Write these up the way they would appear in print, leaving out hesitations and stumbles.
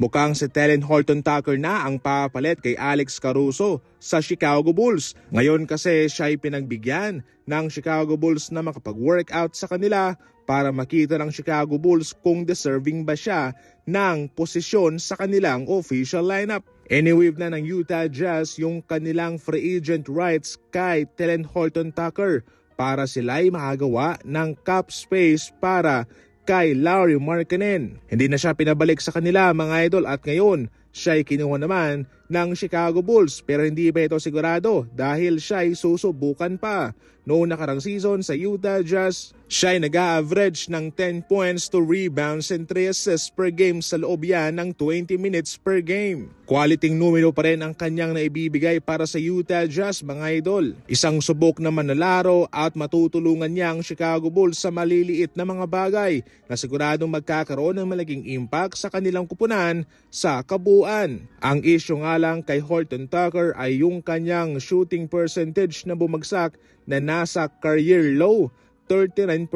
Mukhang si Talen Horton-Tucker na ang papalit kay Alex Caruso sa Chicago Bulls. Ngayon kasi siya ay pinagbigyan ng Chicago Bulls na makapag-workout sa kanila para makita ng Chicago Bulls kung deserving ba siya ng posisyon sa kanilang official lineup. Iniwave na ng Utah Jazz yung kanilang free agent rights kay Talen Horton-Tucker para sila ay makagawa ng cap space para kay Lauri Markkanen. Hindi na siya pinabalik sa kanila mga idol at ngayon siya ay kinuha naman ng Chicago Bulls pero hindi pa ito sigurado dahil siya ay susubukan pa. Noong nakarang season sa Utah Jazz, siya ay nag-a-average ng 10 points, 2 rebounds and 3 assists per game sa loob yan ng 20 minutes per game. Quality numero pa rin ang kanyang naibibigay para sa Utah Jazz mga idol. Isang subok naman na laro at matutulungan niya ang Chicago Bulls sa maliliit na mga bagay na siguradong magkakaroon ng malaking impact sa kanilang kupunan sa kabuuan. Ang issue nga lang kay Horton-Tucker ay yung kanyang shooting percentage na bumagsak na nasa career low 39%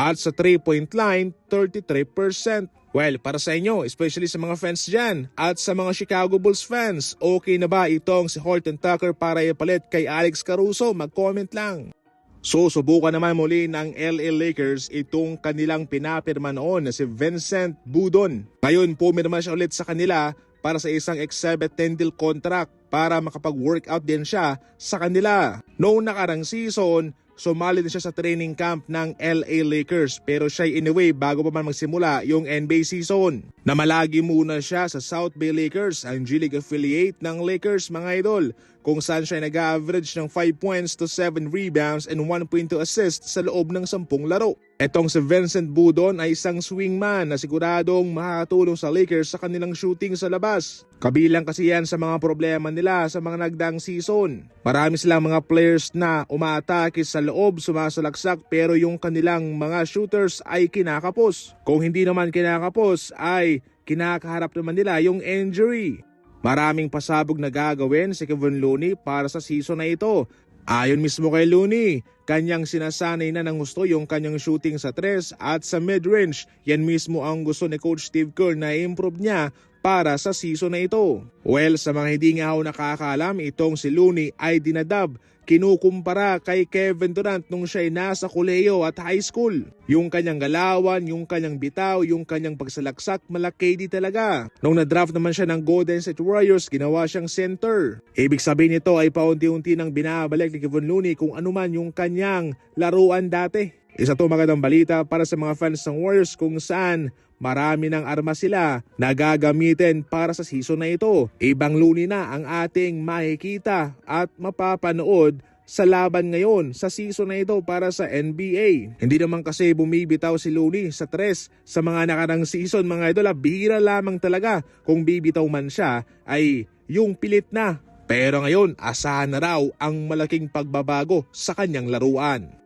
at sa 3-point line 33%. Well, para sa inyo, especially sa mga fans dyan at sa mga Chicago Bulls fans, okay na ba itong si Horton-Tucker para ipalit kay Alex Caruso? Mag-comment lang. Susubukan naman muli ng LA Lakers itong kanilang pinapirma noon na si Vincent Budon. Ngayon pumirma siya ulit sa kanila para sa isang exhibit 10-deal contract para makapag-workout din siya sa kanila. Noong nakarang season, sumali din siya sa training camp ng LA Lakers pero siya anyway bago pa man magsimula yung NBA season. Namalagi muna siya sa South Bay Lakers, ang G-League affiliate ng Lakers mga idol, kung saan siya nag-average ng 5 points to 7 rebounds and 1.2 assists sa loob ng 10 laro. Etong si Vincent Budon ay isang swingman na siguradong makakatulong sa Lakers sa kanilang shooting sa labas. Kabilang kasi yan sa mga problema nila sa mga nagdaang season. Marami silang mga players na umaatake sa loob, sumasalaksak pero yung kanilang mga shooters ay kinakapos. Kung hindi naman kinakapos ay kinakaharap naman nila yung injury. Maraming pasabog na gagawin si Kevon Looney para sa season na ito. Ayon mismo kay Looney, kanyang sinasanay na ng gusto yung kanyang shooting sa 3 at sa mid-range. Yan mismo ang gusto ni Coach Steve Kerr na i-improve niya para sa season na ito. Well, sa mga hindi nga nakakaalam, itong si Looney ay dinadab, kinukumpara kay Kevin Durant nung siya ay nasa kolehiyo at high school. Yung kanyang galawan, yung kanyang bitaw, yung kanyang pagsalaksak, malaki di talaga. Nung na-draft naman siya ng Golden State Warriors, ginawa siyang center. Ibig sabihin nito ay paunti-unti nang binabalik ni Kevon Looney kung ano man yung kanyang laruan dati. Isa to magandang balita para sa mga fans ng Warriors kung saan marami ng armas sila na gagamitin para sa season na ito. Ibang Looney na ang ating makikita at mapapanood sa laban ngayon sa season na ito para sa NBA. Hindi naman kasi bumibitaw si Looney sa 3 sa mga nakarang season mga idol. Bihira lamang talaga kung bibitaw man siya ay yung pilit na. Pero ngayon asahan na raw ang malaking pagbabago sa kanyang laruan.